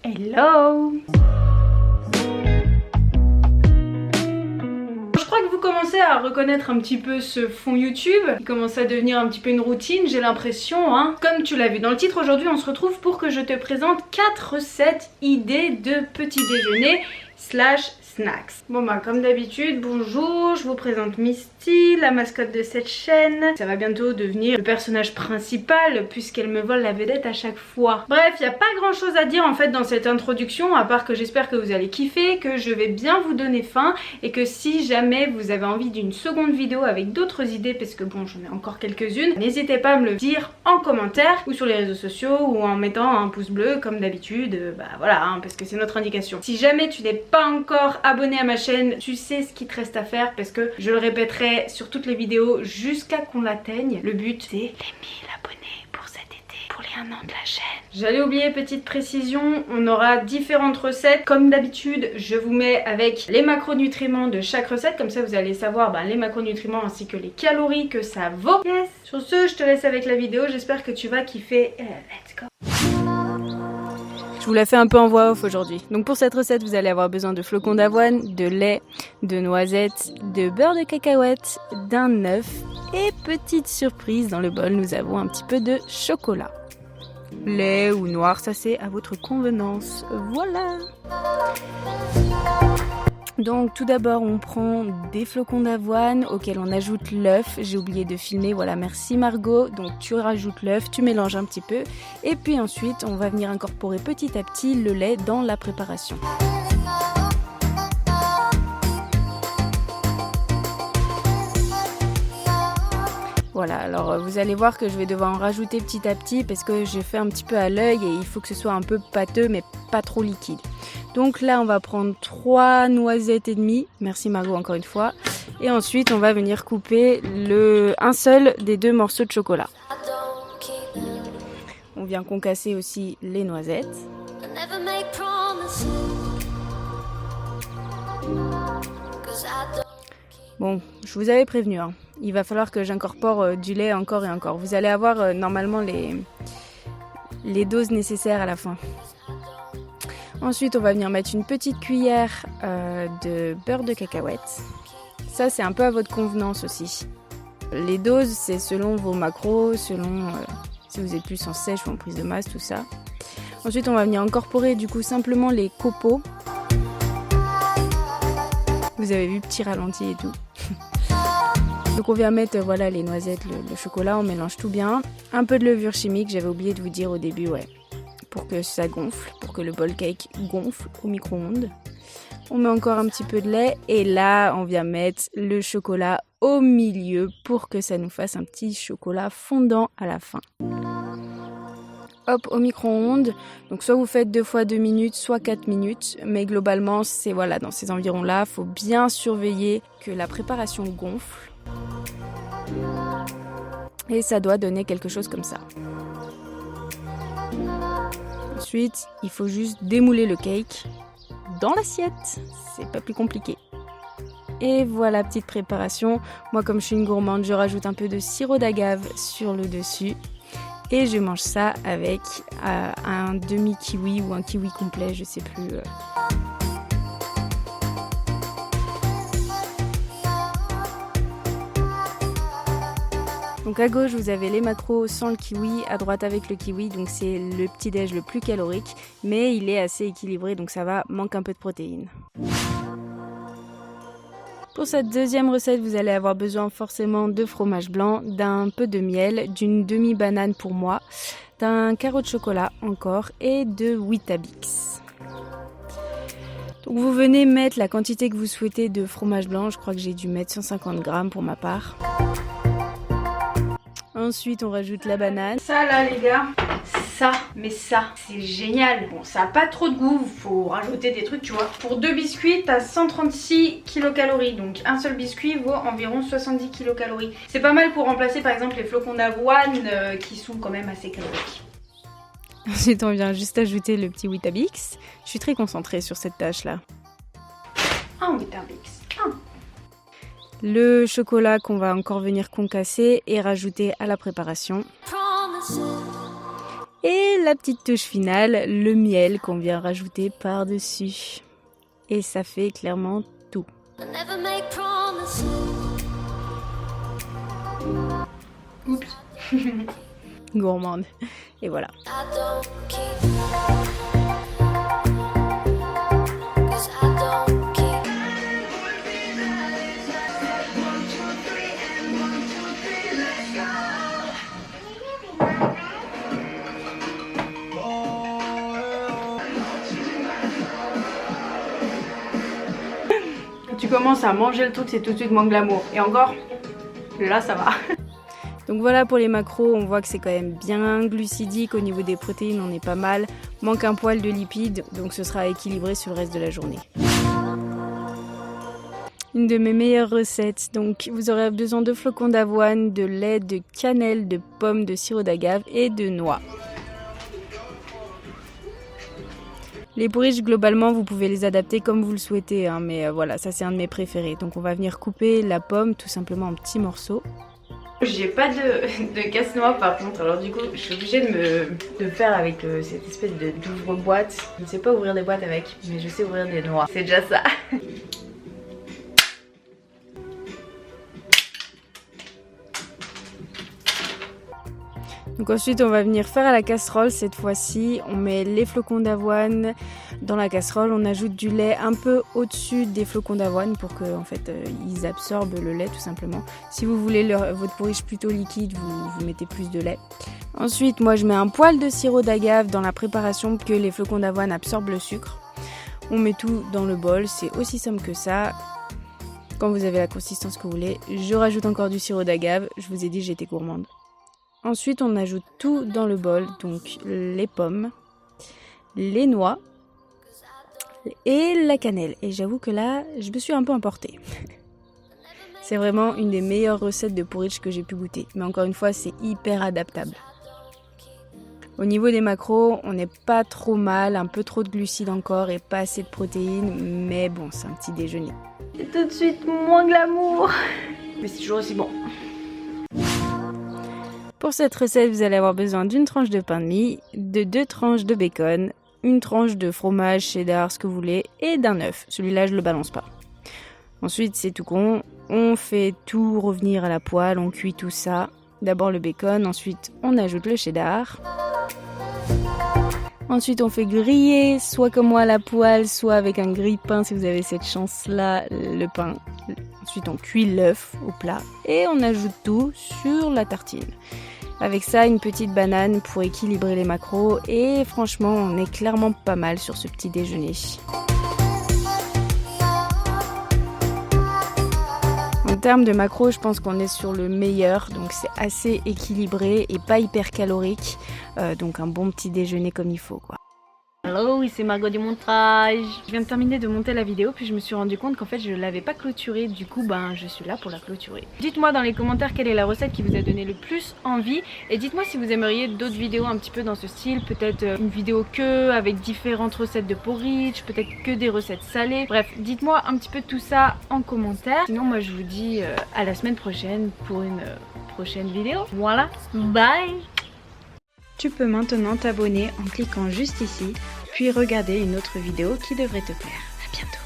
Hello! Je crois que vous commencez à reconnaître un petit peu ce fond YouTube. Il commence à devenir un petit peu une routine, j'ai l'impression. Comme tu l'as vu dans le titre, aujourd'hui on se retrouve pour que je te présente 4 recettes idées de petit déjeuner slash snacks. Bon bah comme d'habitude, bonjour, je vous présente Misty, la mascotte de cette chaîne. Ça va bientôt devenir le personnage principal puisqu'elle me vole la vedette à chaque fois. Bref, il n'y a pas grand chose à dire en fait dans cette introduction, à part que j'espère que vous allez kiffer, que je vais bien vous donner faim et que si jamais vous avez envie d'une seconde vidéo avec d'autres idées, parce que bon j'en ai encore quelques-unes, n'hésitez pas à me le dire en commentaire ou sur les réseaux sociaux ou en mettant un pouce bleu comme d'habitude, bah voilà parce que c'est notre indication. Si jamais tu n'es pas encore abonné à ma chaîne, tu sais ce qu'il te reste à faire parce que je le répéterai sur toutes les vidéos jusqu'à qu'on l'atteigne. Le but c'est les 1000 abonnés pour cet été, pour les 1 an de la chaîne. J'allais oublier, petite précision, on aura différentes recettes. Comme d'habitude, je vous mets avec les macronutriments de chaque recette, comme ça vous allez savoir les macronutriments ainsi que les calories que ça vaut. Yes. Sur ce, je te laisse avec la vidéo, j'espère que tu vas kiffer. Let's go. Je vous la fais un peu en voix off aujourd'hui. Donc pour cette recette, vous allez avoir besoin de flocons d'avoine, de lait, de noisettes, de beurre de cacahuète, d'un œuf et petite surprise, dans le bol, nous avons un petit peu de chocolat. Lait ou noir, ça c'est à votre convenance. Voilà. Donc tout d'abord on prend des flocons d'avoine auxquels on ajoute l'œuf. J'ai oublié de filmer, voilà, merci Margot. Donc tu rajoutes l'œuf, tu mélanges un petit peu et puis ensuite on va venir incorporer petit à petit le lait dans la préparation. Voilà, alors vous allez voir que je vais devoir en rajouter petit à petit parce que j'ai fait un petit peu à l'œil et il faut que ce soit un peu pâteux mais pas trop liquide. Donc là on va prendre 3 noisettes et demie, merci Margot encore une fois, et ensuite on va venir couper un seul des 2 morceaux de chocolat. On vient concasser aussi les noisettes. Bon, je vous avais prévenu, il va falloir que j'incorpore du lait encore et encore. Vous allez avoir normalement les doses nécessaires à la fin. Ensuite, on va venir mettre une petite cuillère de beurre de cacahuète. Ça, c'est un peu à votre convenance aussi. Les doses, c'est selon vos macros, selon si vous êtes plus en sèche ou en prise de masse, tout ça. Ensuite, on va venir incorporer du coup simplement les copeaux. Vous avez vu, petit ralenti et tout. Donc on vient mettre voilà, les noisettes, le chocolat, on mélange tout bien. Un peu de levure chimique, j'avais oublié de vous dire au début, ouais. Pour que ça gonfle, pour que le bol cake gonfle au micro-ondes. On met encore un petit peu de lait et là on vient mettre le chocolat au milieu pour que ça nous fasse un petit chocolat fondant à la fin. Hop, au micro-ondes, donc soit vous faites 2 fois 2 minutes, soit 4 minutes, mais globalement c'est voilà, dans ces environs-là, il faut bien surveiller que la préparation gonfle et ça doit donner quelque chose comme ça. Ensuite, il faut juste démouler le cake dans l'assiette, c'est pas plus compliqué. Et voilà, petite préparation. Moi, comme je suis une gourmande, je rajoute un peu de sirop d'agave sur le dessus. Et je mange ça avec un demi-kiwi ou un kiwi complet, je sais plus. Donc à gauche, vous avez les macros sans le kiwi, à droite avec le kiwi, donc c'est le petit-déj le plus calorique, mais il est assez équilibré, donc ça va, manque un peu de protéines. Pour cette deuxième recette, vous allez avoir besoin forcément de fromage blanc, d'un peu de miel, d'une demi-banane pour moi, d'un carreau de chocolat encore et de Weetabix. Donc vous venez mettre la quantité que vous souhaitez de fromage blanc, je crois que j'ai dû mettre 150 grammes pour ma part. Ensuite, on rajoute la banane. Ça là les gars, ça, c'est génial. Bon, ça a pas trop de goût, faut rajouter des trucs, tu vois. Pour 2 biscuits, t'as 136 kilocalories. Donc un seul biscuit vaut environ 70 kilocalories. C'est pas mal pour remplacer par exemple les flocons d'avoine qui sont quand même assez caloriques. Ensuite, on vient juste ajouter le petit Weetabix. Je suis très concentrée sur cette tâche là. Un Weetabix. Le chocolat qu'on va encore venir concasser et rajouter à la préparation. Et la petite touche finale, le miel qu'on vient rajouter par-dessus. Et ça fait clairement tout. Oups. Gourmande. Et voilà. Quand tu commences à manger le truc, c'est tout de suite moins glamour. Et encore, là ça va. Donc voilà pour les macros, on voit que c'est quand même bien glucidique. Au niveau des protéines, on est pas mal. Manque un poil de lipides, donc ce sera équilibré sur le reste de la journée. Une de mes meilleures recettes, donc vous aurez besoin de flocons d'avoine, de lait, de cannelle, de pommes, de sirop d'agave et de noix. Les porridge, globalement, vous pouvez les adapter comme vous le souhaitez, hein, mais voilà, ça c'est un de mes préférés. Donc on va venir couper la pomme tout simplement en petits morceaux. J'ai pas de casse-noix par contre, alors du coup je suis obligée de faire avec cette espèce d'ouvre-boîte. Je ne sais pas ouvrir des boîtes avec, mais je sais ouvrir des noix, c'est déjà ça. Donc ensuite on va venir faire à la casserole. Cette fois-ci on met les flocons d'avoine dans la casserole, on ajoute du lait un peu au-dessus des flocons d'avoine pour que en fait ils absorbent le lait tout simplement. Si vous voulez votre porridge plutôt liquide, vous mettez plus de lait. Ensuite moi je mets un poil de sirop d'agave dans la préparation pour que les flocons d'avoine absorbent le sucre. On met tout dans le bol, c'est aussi simple que ça. Quand vous avez la consistance que vous voulez, je rajoute encore du sirop d'agave, je vous ai dit j'étais gourmande. Ensuite, on ajoute tout dans le bol, donc les pommes, les noix et la cannelle. Et j'avoue que là, je me suis un peu emportée. C'est vraiment une des meilleures recettes de porridge que j'ai pu goûter. Mais encore une fois, c'est hyper adaptable. Au niveau des macros, on n'est pas trop mal, un peu trop de glucides encore et pas assez de protéines. Mais bon, c'est un petit déjeuner. C'est tout de suite moins glamour, mais c'est toujours aussi bon. Pour cette recette, vous allez avoir besoin d'une tranche de pain de mie, de 2 tranches de bacon, une tranche de fromage, cheddar, ce que vous voulez, et d'un œuf. Celui-là, je ne le balance pas. Ensuite, c'est tout con. On fait tout revenir à la poêle, on cuit tout ça. D'abord le bacon, ensuite on ajoute le cheddar. Ensuite, on fait griller, soit comme moi à la poêle, soit avec un grille-pain si vous avez cette chance-là, le pain. Ensuite, on cuit l'œuf au plat et on ajoute tout sur la tartine. Avec ça, une petite banane pour équilibrer les macros et franchement, on est clairement pas mal sur ce petit déjeuner. En termes de macros, je pense qu'on est sur le meilleur, donc c'est assez équilibré et pas hyper calorique, donc un bon petit déjeuner comme il faut, quoi. Hello, c'est Margot du montage. Je viens de terminer de monter la vidéo, puis je me suis rendu compte qu'en fait je ne l'avais pas clôturée, du coup je suis là pour la clôturer. Dites-moi dans les commentaires quelle est la recette qui vous a donné le plus envie, et dites-moi si vous aimeriez d'autres vidéos un petit peu dans ce style, peut-être une vidéo avec différentes recettes de porridge, peut-être que des recettes salées. Bref, dites-moi un petit peu tout ça en commentaire. Sinon moi je vous dis à la semaine prochaine pour une prochaine vidéo. Voilà, bye. Tu peux maintenant t'abonner en cliquant juste ici, puis regarder une autre vidéo qui devrait te plaire. À bientôt.